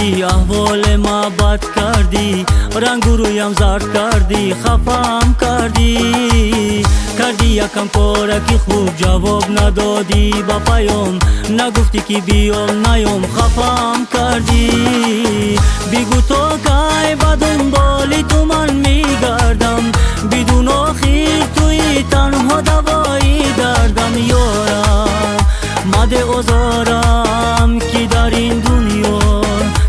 کردی، احوال ما بد کردی، رنگ و رویم زرد کردی، خفم کردی یکم پارکی خوب جواب ندادی، با پیام نگفتی که بیام نیام، خفم کردی. بگو تا کی با دنبال تو من میگردم، بدون آخر توی تنها دوایی دردم. یارم مده آزارم که در این دنیا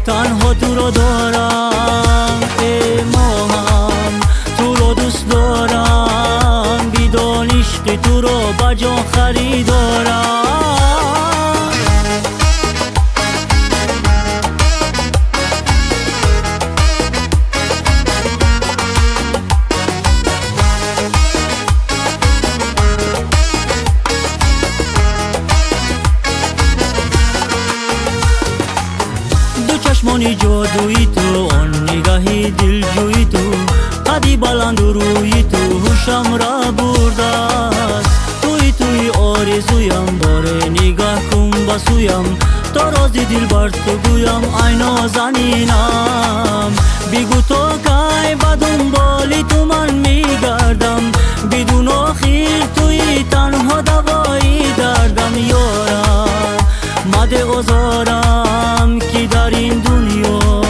تنها تو رو دارم. ای ماهم تو رو دوست دارم، بدون عشق تو رو با جان خریدارم. چشمانی جادویی تو، آن نگاهی دلجویی تو، قدی بلند روی تو هوشم را برده است. توی آرزویم، باره نگاه کن بسویم، تا راز دل بر تو گویم ای نازنینم. بگو تا کی با دنبال تو من میگردم، بدون آخر توی تنها دوایی دردم. یارم مده آزارم که در این دنیا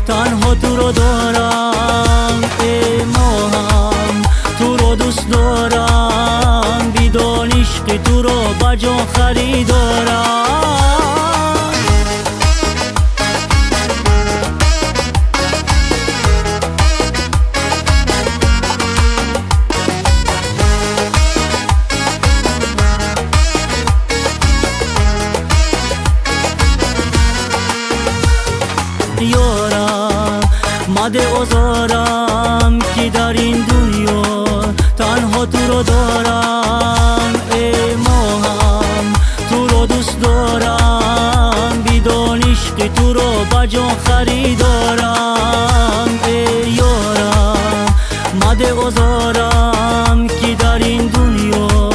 تنها تو رو دارم. ای ماهم تو رو دوست دارم، بدون عشق تو رو با جان خریدارم. یارم مده آزارم که در این دنیا تنها تو رو دارم. ای ماهم تو رو دوست دارم، بدون عشق تو رو با جان خریدارم. ای یارم مده آزارم که در این دنیا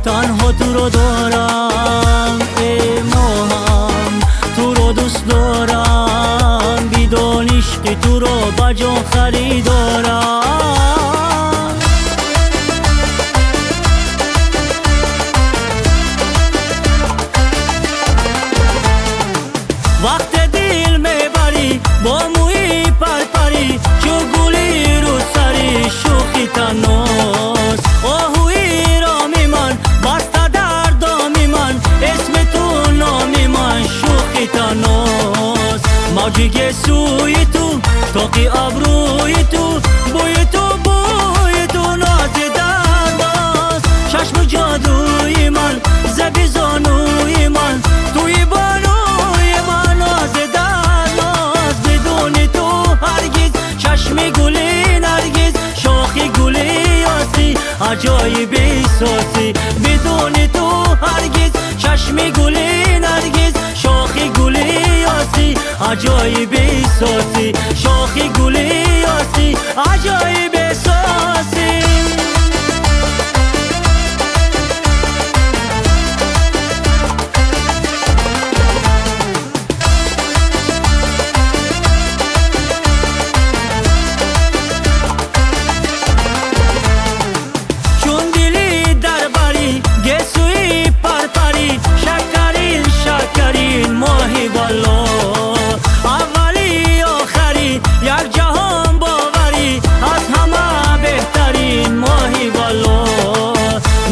تنها تو رو دارم. ای ماهم تو رو دوست دارم، بدون عشق تو رو با جان خریدارم. وقت دل میبری با موی پرپری، چو گلی رو سری شوخی تناس. آهوی رامی من بسته در دامی من، اسم تو نامی من شوخی تناس. موجی سوی تو، تاقی ابروی تو، بوی تو ناز در باز. چشم جادوی من، زبی زانوی من، توی بانوی من ناز در ناز. بدون تو هرگز چشم گلی نرگز، شاخی گلی آسی عجایبی ساسی. بدون تو هرگز چشم گلی نرگز، شاخی گلی آسی عجایبی ساسی. شاخی گلی آسی عجایبی ساسی. چون دلی در بری گسوی پرپری، شکرین ماهی والا. اولی آخری یک جهان باوری، از همه بهترین ماهی والا.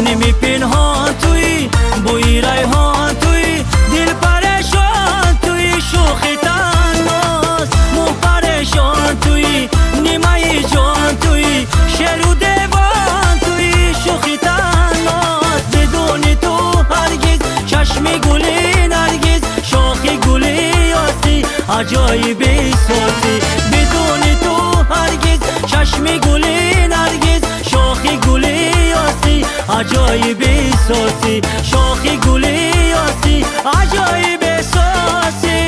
نمی پنهان توی بوی ریحان توی، دل پریشان توی شوخی تناس. مو پریشان توی نیمه جان توی، شعر و دیوان توی شوخی تناس. بدون تو هرگز چشم گلی نرگز، شاخی گلی آسی عجایبی ساسی. بدون تو هرگز چشم گلی نرگز، شاخی گلی آسی عجایبی ساسی. شاخی گلی آسی عجایبی ساسی.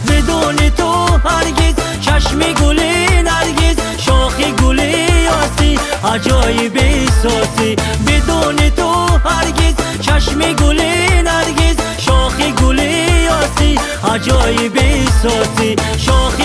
بدون تو عجایب سازی بدون تو هرگز چشم گل نرگس شاخ گل یاسی عجایب سازی شاخ